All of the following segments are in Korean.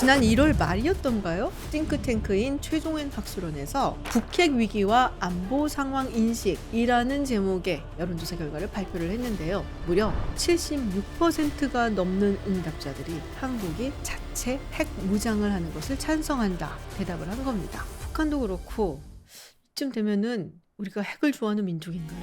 지난 1월 말이었던가요? 띵크탱크인 최종엔 학술원에서 북핵 위기와 안보 상황 인식이라는 제목의 여론조사 결과를 발표를 했는데요. 무려 76%가 넘는 응답자들이 한국이 자체 핵 무장을 하는 것을 찬성한다 대답을 한 겁니다. 북한도 그렇고 이쯤 되면은 우리가 핵을 좋아하는 민족인가요?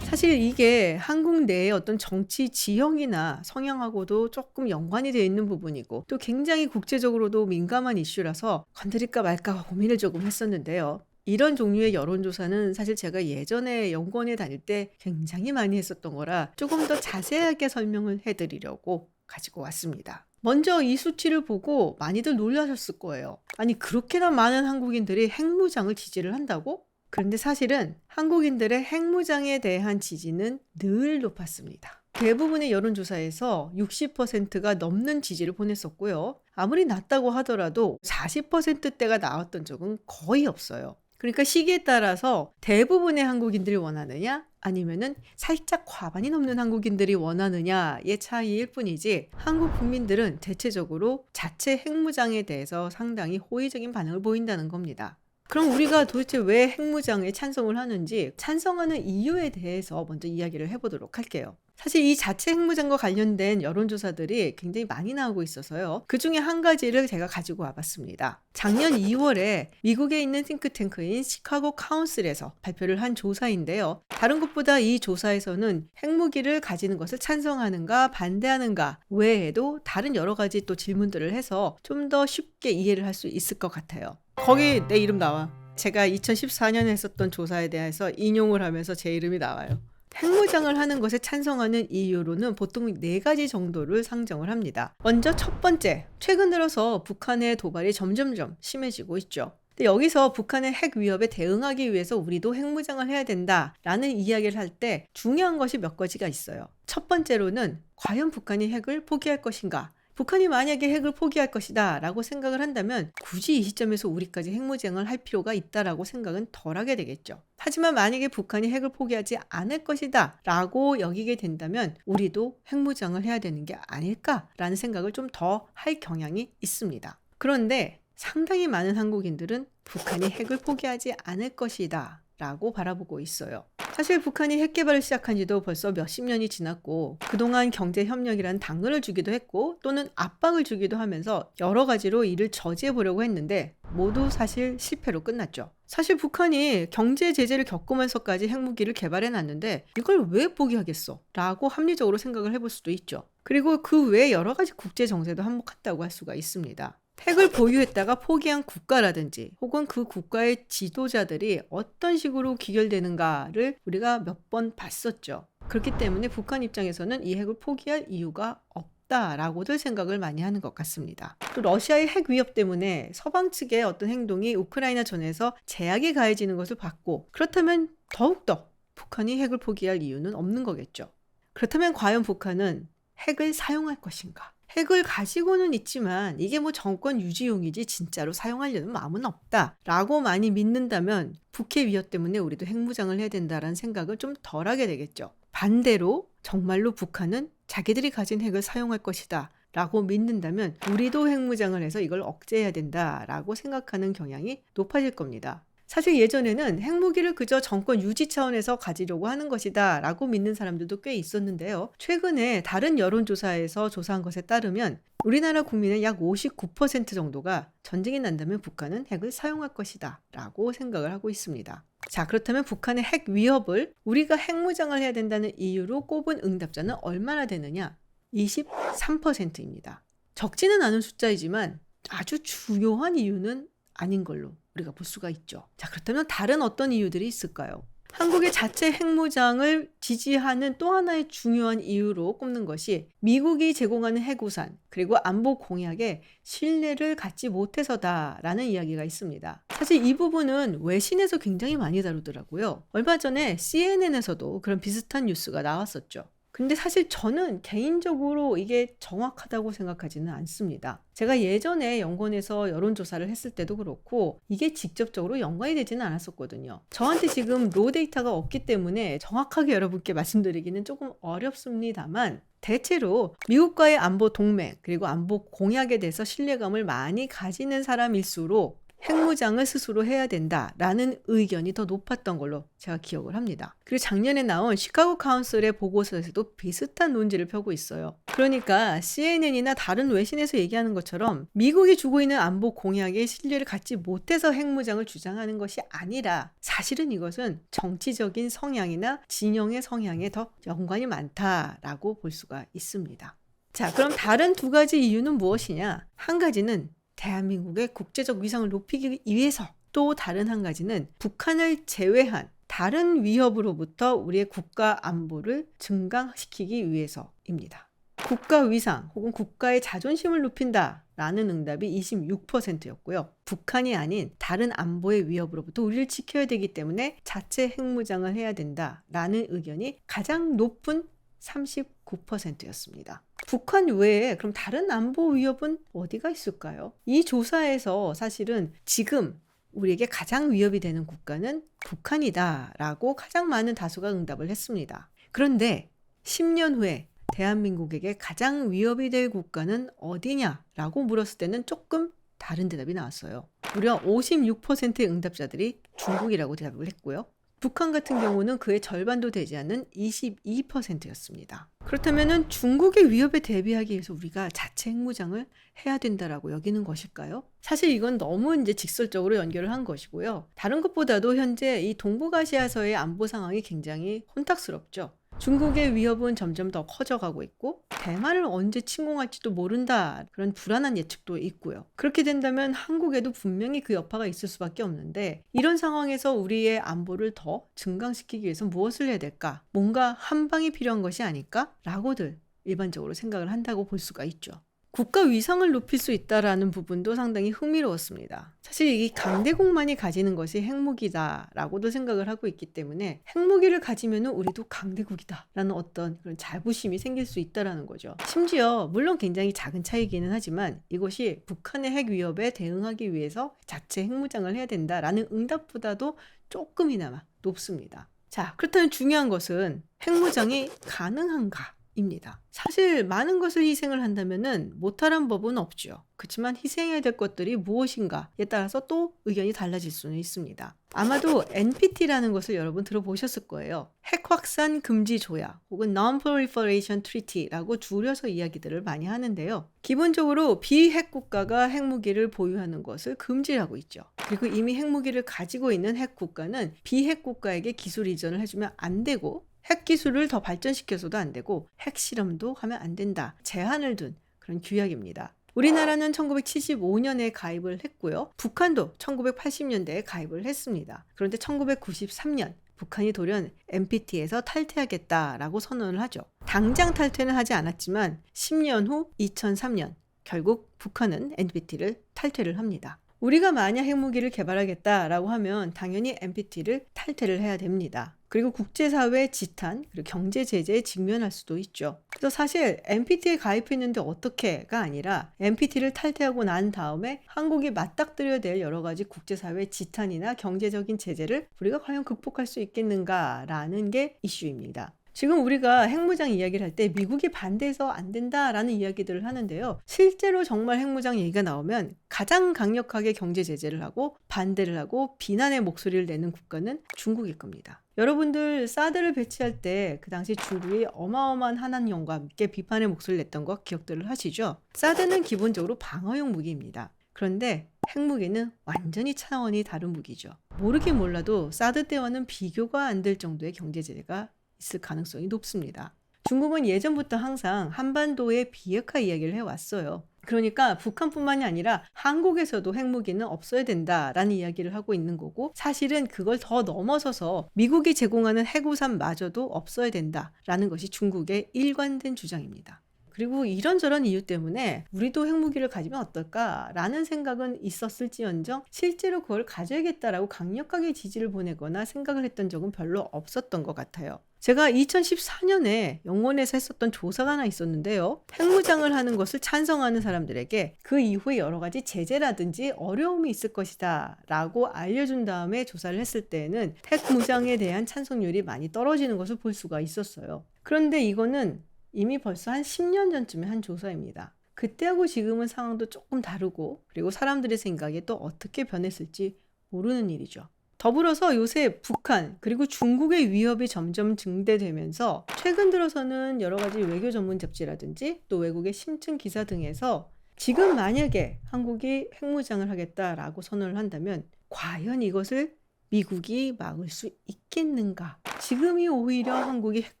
사실 이게 한국 내의 어떤 정치 지형이나 성향하고도 조금 연관이 되어 있는 부분이고 또 굉장히 국제적으로도 민감한 이슈라서 건드릴까 말까 고민을 조금 했었는데요. 이런 종류의 여론조사는 사실 제가 예전에 연구원에 다닐 때 굉장히 많이 했었던 거라 조금 더 자세하게 설명을 해드리려고 가지고 왔습니다. 먼저 이 수치를 보고 많이들 놀라셨을 거예요. 아니 그렇게나 많은 한국인들이 핵무장을 지지를 한다고? 그런데 사실은 한국인들의 핵무장에 대한 지지는 늘 높았습니다. 대부분의 여론조사에서 60%가 넘는 지지를 보냈었고요. 아무리 낮다고 하더라도 40%대가 나왔던 적은 거의 없어요. 그러니까 시기에 따라서 대부분의 한국인들이 원하느냐 아니면은 살짝 과반이 넘는 한국인들이 원하느냐의 차이일 뿐이지 한국 국민들은 대체적으로 자체 핵무장에 대해서 상당히 호의적인 반응을 보인다는 겁니다. 그럼 우리가 도대체 왜 핵무장에 찬성을 하는지 찬성하는 이유에 대해서 먼저 이야기를 해보도록 할게요. 사실 이 자체 핵무장과 관련된 여론조사들이 굉장히 많이 나오고 있어서요. 그 중에 한 가지를 제가 가지고 와봤습니다. 작년 2월에 미국에 있는 띵크탱크인 시카고 카운슬에서 발표를 한 조사인데요. 다른 것보다 이 조사에서는 핵무기를 가지는 것을 찬성하는가 반대하는가 외에도 다른 여러 가지 또 질문들을 해서 좀 더 쉽게 이해를 할 수 있을 것 같아요. 거기 내 이름 나와. 제가 2014년에 했었던 조사에 대해서 인용을 하면서 제 이름이 나와요. 핵무장을 하는 것에 찬성하는 이유로는 보통 4가지 정도를 상정을 합니다. 먼저 첫 번째, 최근 들어서 북한의 도발이 점점점 심해지고 있죠. 근데 여기서 북한의 핵 위협에 대응하기 위해서 우리도 핵무장을 해야 된다라는 이야기를 할 때 중요한 것이 몇 가지가 있어요. 첫 번째로는 과연 북한이 핵을 포기할 것인가? 북한이 만약에 핵을 포기할 것이다 라고 생각을 한다면 굳이 이 시점에서 우리까지 핵무장을 할 필요가 있다라고 생각은 덜하게 되겠죠. 하지만 만약에 북한이 핵을 포기하지 않을 것이다 라고 여기게 된다면 우리도 핵무장을 해야 되는 게 아닐까라는 생각을 좀 더 할 경향이 있습니다. 그런데 상당히 많은 한국인들은 북한이 핵을 포기하지 않을 것이다 라고 바라보고 있어요. 사실 북한이 핵 개발을 시작한 지도 벌써 몇십 년이 지났고 그동안 경제협력이라는 당근을 주기도 했고 또는 압박을 주기도 하면서 여러 가지로 이를 저지해 보려고 했는데 모두 사실 실패로 끝났죠. 사실 북한이 경제 제재를 겪으면서까지 핵무기를 개발해 놨는데 이걸 왜 포기하겠어? 라고 합리적으로 생각을 해볼 수도 있죠. 그리고 그 외에 여러 가지 국제 정세도 한몫했다고 할 수가 있습니다. 핵을 보유했다가 포기한 국가라든지 혹은 그 국가의 지도자들이 어떤 식으로 귀결되는가를 우리가 몇 번 봤었죠. 그렇기 때문에 북한 입장에서는 이 핵을 포기할 이유가 없다라고들 생각을 많이 하는 것 같습니다. 또 러시아의 핵 위협 때문에 서방 측의 어떤 행동이 우크라이나 전에서 제약이 가해지는 것을 봤고 그렇다면 더욱더 북한이 핵을 포기할 이유는 없는 거겠죠. 그렇다면 과연 북한은 핵을 사용할 것인가? 핵을 가지고는 있지만 이게 뭐 정권 유지용이지 진짜로 사용하려는 마음은 없다 라고 많이 믿는다면 북핵 위협 때문에 우리도 핵무장을 해야 된다라는 생각을 좀 덜하게 되겠죠. 반대로 정말로 북한은 자기들이 가진 핵을 사용할 것이다 라고 믿는다면 우리도 핵무장을 해서 이걸 억제해야 된다라고 생각하는 경향이 높아질 겁니다. 사실 예전에는 핵무기를 그저 정권 유지 차원에서 가지려고 하는 것이다 라고 믿는 사람들도 꽤 있었는데요. 최근에 다른 여론조사에서 조사한 것에 따르면 우리나라 국민의 약 59% 정도가 전쟁이 난다면 북한은 핵을 사용할 것이다 라고 생각을 하고 있습니다. 자, 그렇다면 북한의 핵 위협을 우리가 핵무장을 해야 된다는 이유로 꼽은 응답자는 얼마나 되느냐? 23%입니다. 적지는 않은 숫자이지만 아주 중요한 이유는 아닌 걸로 우리가 볼 수가 있죠. 자, 그렇다면 다른 어떤 이유들이 있을까요? 한국의 자체 핵무장을 지지하는 또 하나의 중요한 이유로 꼽는 것이 미국이 제공하는 핵우산 그리고 안보 공약에 신뢰를 갖지 못해서다라는 이야기가 있습니다. 사실 이 부분은 외신에서 굉장히 많이 다루더라고요. 얼마 전에 CNN에서도 그런 비슷한 뉴스가 나왔었죠. 근데 사실 저는 개인적으로 이게 정확하다고 생각하지는 않습니다. 제가 예전에 연구원에서 여론조사를 했을 때도 그렇고 이게 직접적으로 연관이 되지는 않았었거든요. 저한테 지금 로 데이터가 없기 때문에 정확하게 여러분께 말씀드리기는 조금 어렵습니다만 대체로 미국과의 안보 동맹 그리고 안보 공약에 대해서 신뢰감을 많이 가지는 사람일수록 핵무장을 스스로 해야 된다라는 의견이 더 높았던 걸로 제가 기억을 합니다. 그리고 작년에 나온 시카고 카운슬의 보고서에서도 비슷한 논지를 펴고 있어요. 그러니까 CNN이나 다른 외신에서 얘기하는 것처럼 미국이 주고 있는 안보 공약에 신뢰를 갖지 못해서 핵무장을 주장하는 것이 아니라 사실은 이것은 정치적인 성향이나 진영의 성향에 더 연관이 많다라고 볼 수가 있습니다. 자, 그럼 다른 두 가지 이유는 무엇이냐? 한 가지는 대한민국의 국제적 위상을 높이기 위해서, 또 다른 한 가지는 북한을 제외한 다른 위협으로부터 우리의 국가 안보를 증강시키기 위해서입니다. 국가 위상 혹은 국가의 자존심을 높인다라는 응답이 26%였고요. 북한이 아닌 다른 안보의 위협으로부터 우리를 지켜야 되기 때문에 자체 핵무장을 해야 된다라는 의견이 가장 높은 39%였습니다. 북한 외에 그럼 다른 안보 위협은 어디가 있을까요? 이 조사에서 사실은 지금 우리에게 가장 위협이 되는 국가는 북한이다라고 가장 많은 다수가 응답을 했습니다. 그런데 10년 후에 대한민국에게 가장 위협이 될 국가는 어디냐라고 물었을 때는 조금 다른 대답이 나왔어요. 무려 56%의 응답자들이 중국이라고 대답을 했고요. 북한 같은 경우는 그의 절반도 되지 않는 22%였습니다. 그렇다면 중국의 위협에 대비하기 위해서 우리가 자체 핵무장을 해야 된다라고 여기는 것일까요? 사실 이건 너무 직설적으로 연결을 한 것이고요. 다른 것보다도 현재 이 동북아시아에서의 안보 상황이 굉장히 혼탁스럽죠. 중국의 위협은 점점 더 커져가고 있고 대만을 언제 침공할지도 모른다, 그런 불안한 예측도 있고요. 그렇게 된다면 한국에도 분명히 그 여파가 있을 수밖에 없는데 이런 상황에서 우리의 안보를 더 증강시키기 위해서 무엇을 해야 될까? 뭔가 한방이 필요한 것이 아닐까? 라고들 일반적으로 생각을 한다고 볼 수가 있죠. 국가 위상을 높일 수 있다라는 부분도 상당히 흥미로웠습니다. 사실 이 강대국만이 가지는 것이 핵무기다라고도 생각을 하고 있기 때문에 핵무기를 가지면 우리도 강대국이다라는 어떤 그런 자부심이 생길 수 있다라는 거죠. 심지어 물론 굉장히 작은 차이기는 하지만 이것이 북한의 핵 위협에 대응하기 위해서 자체 핵무장을 해야 된다라는 응답보다도 조금이나마 높습니다. 자, 그렇다면 중요한 것은 핵무장이 가능한가? 입니다. 사실 많은 것을 희생을 한다면은 못하란 법은 없죠. 그렇지만 희생해야 될 것들이 무엇인가에 따라서 또 의견이 달라질 수는 있습니다. 아마도 NPT라는 것을 여러분 들어보셨을 거예요. 핵 확산 금지 조약 혹은 Non-Proliferation Treaty라고 줄여서 이야기들을 많이 하는데요. 기본적으로 비핵 국가가 핵무기를 보유하는 것을 금지하고 있죠. 그리고 이미 핵무기를 가지고 있는 핵 국가는 비핵 국가에게 기술 이전을 해주면 안 되고 핵기술을 더 발전시켜서도 안 되고 핵실험도 하면 안 된다. 제한을 둔 그런 규약입니다. 우리나라는 1975년에 가입을 했고요. 북한도 1980년대에 가입을 했습니다. 그런데 1993년 북한이 돌연 NPT에서 탈퇴하겠다라고 선언을 하죠. 당장 탈퇴는 하지 않았지만 10년 후 2003년 결국 북한은 NPT를 탈퇴를 합니다. 우리가 만약 핵무기를 개발하겠다라고 하면 당연히 NPT를 탈퇴를 해야 됩니다. 그리고 국제사회 지탄, 그리고 경제 제재에 직면할 수도 있죠. 그래서 사실 NPT에 가입했는데 어떻게가 아니라 NPT를 탈퇴하고 난 다음에 한국이 맞닥뜨려야 될 여러 가지 국제사회 지탄이나 경제적인 제재를 우리가 과연 극복할 수 있겠는가라는 게 이슈입니다. 지금 우리가 핵무장 이야기를 할 때 미국이 반대해서 안 된다라는 이야기들을 하는데요. 실제로 정말 핵무장 얘기가 나오면 가장 강력하게 경제 제재를 하고 반대를 하고 비난의 목소리를 내는 국가는 중국일 겁니다. 여러분들 사드를 배치할 때 그 당시 중국이 어마어마한 한한령과 함께 비판의 목소리를 냈던 거 기억들을 하시죠? 사드는 기본적으로 방어용 무기입니다. 그런데 핵무기는 완전히 차원이 다른 무기죠. 모르긴 몰라도 사드 때와는 비교가 안 될 정도의 경제 제재가 있을 가능성이 높습니다. 중국은 예전부터 항상 한반도의 비핵화 이야기를 해왔어요. 그러니까 북한뿐만이 아니라 한국에서도 핵무기는 없어야 된다라는 이야기를 하고 있는 거고 사실은 그걸 더 넘어서서 미국이 제공하는 핵우산마저도 없어야 된다라는 것이 중국의 일관된 주장입니다. 그리고 이런저런 이유 때문에 우리도 핵무기를 가지면 어떨까라는 생각은 있었을지언정 실제로 그걸 가져야겠다라고 강력하게 지지를 보내거나 생각을 했던 적은 별로 없었던 것 같아요. 제가 2014년에 영원에서 했었던 조사가 하나 있었는데요. 핵무장을 하는 것을 찬성하는 사람들에게 그 이후에 여러 가지 제재라든지 어려움이 있을 것이다 라고 알려준 다음에 조사를 했을 때에는 핵무장에 대한 찬성률이 많이 떨어지는 것을 볼 수가 있었어요. 그런데 이거는 이미 벌써 한 10년 전쯤에 한 조사입니다. 그때하고 지금은 상황도 조금 다르고 그리고 사람들의 생각이 또 어떻게 변했을지 모르는 일이죠. 더불어서 요새 북한 그리고 중국의 위협이 점점 증대되면서 최근 들어서는 여러 가지 외교 전문 잡지라든지 또 외국의 심층 기사 등에서 지금 만약에 한국이 핵무장을 하겠다라고 선언을 한다면 과연 이것을 미국이 막을 수 있겠는가? 지금이 오히려 한국이 핵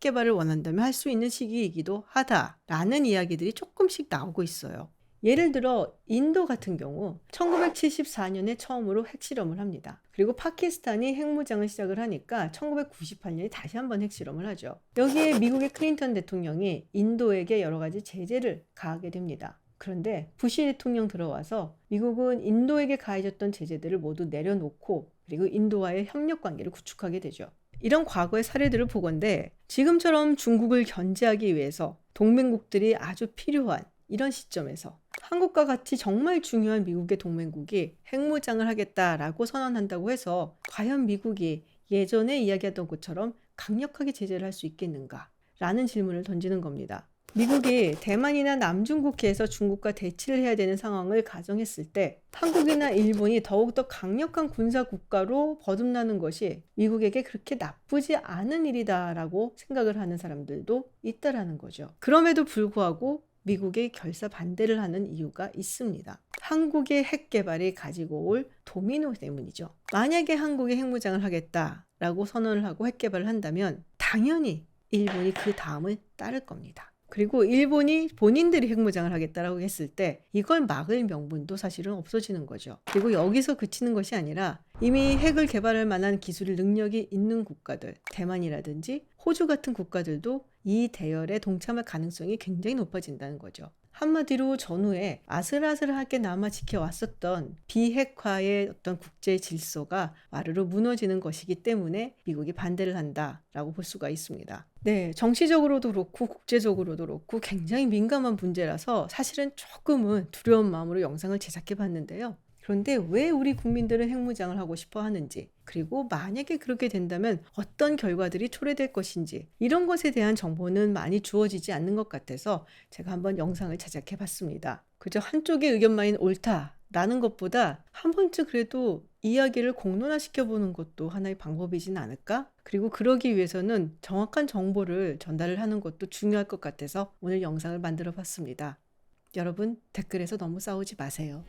개발을 원한다면 할 수 있는 시기이기도 하다라는 이야기들이 조금씩 나오고 있어요. 예를 들어 인도 같은 경우 1974년에 처음으로 핵실험을 합니다. 그리고 파키스탄이 핵무장을 시작을 하니까 1998년에 다시 한번 핵실험을 하죠. 여기에 미국의 클린턴 대통령이 인도에게 여러 가지 제재를 가하게 됩니다. 그런데 부시 대통령 들어와서 미국은 인도에게 가해졌던 제재들을 모두 내려놓고 그리고 인도와의 협력 관계를 구축하게 되죠. 이런 과거의 사례들을 보건대 지금처럼 중국을 견제하기 위해서 동맹국들이 아주 필요한 이런 시점에서 한국과 같이 정말 중요한 미국의 동맹국이 핵무장을 하겠다라고 선언한다고 해서 과연 미국이 예전에 이야기했던 것처럼 강력하게 제재를 할 수 있겠는가? 라는 질문을 던지는 겁니다. 미국이 대만이나 남중국해에서 중국과 대치를 해야 되는 상황을 가정했을 때 한국이나 일본이 더욱더 강력한 군사 국가로 거듭나는 것이 미국에게 그렇게 나쁘지 않은 일이다라고 생각을 하는 사람들도 있다라는 거죠. 그럼에도 불구하고 미국의 결사 반대를 하는 이유가 있습니다. 한국의 핵 개발이 가지고 올 도미노 때문이죠. 만약에 한국이 핵무장을 하겠다라고 선언을 하고 핵 개발을 한다면 당연히 일본이 그 다음을 따를 겁니다. 그리고 일본이 본인들이 핵무장을 하겠다라고 했을 때 이걸 막을 명분도 사실은 없어지는 거죠. 그리고 여기서 그치는 것이 아니라 이미 핵을 개발할 만한 기술 능력이 있는 국가들, 대만이라든지 호주 같은 국가들도 이 대열에 동참할 가능성이 굉장히 높아진다는 거죠. 한마디로 전후에 아슬아슬하게 남아 지켜왔었던 비핵화의 어떤 국제 질서가 와르르 무너지는 것이기 때문에 미국이 반대를 한다라고 볼 수가 있습니다. 네, 정치적으로도 그렇고 국제적으로도 그렇고 굉장히 민감한 문제라서 사실은 조금은 두려운 마음으로 영상을 제작해 봤는데요. 그런데 왜 우리 국민들은 핵무장을 하고 싶어 하는지, 그리고 만약에 그렇게 된다면 어떤 결과들이 초래될 것인지 이런 것에 대한 정보는 많이 주어지지 않는 것 같아서 제가 한번 영상을 제작해 봤습니다. 그저 한쪽의 의견만이 옳다라는 것보다 한 번쯤 그래도 이야기를 공론화시켜 보는 것도 하나의 방법이진 않을까? 그리고 그러기 위해서는 정확한 정보를 전달을 하는 것도 중요할 것 같아서 오늘 영상을 만들어 봤습니다. 여러분 댓글에서 너무 싸우지 마세요.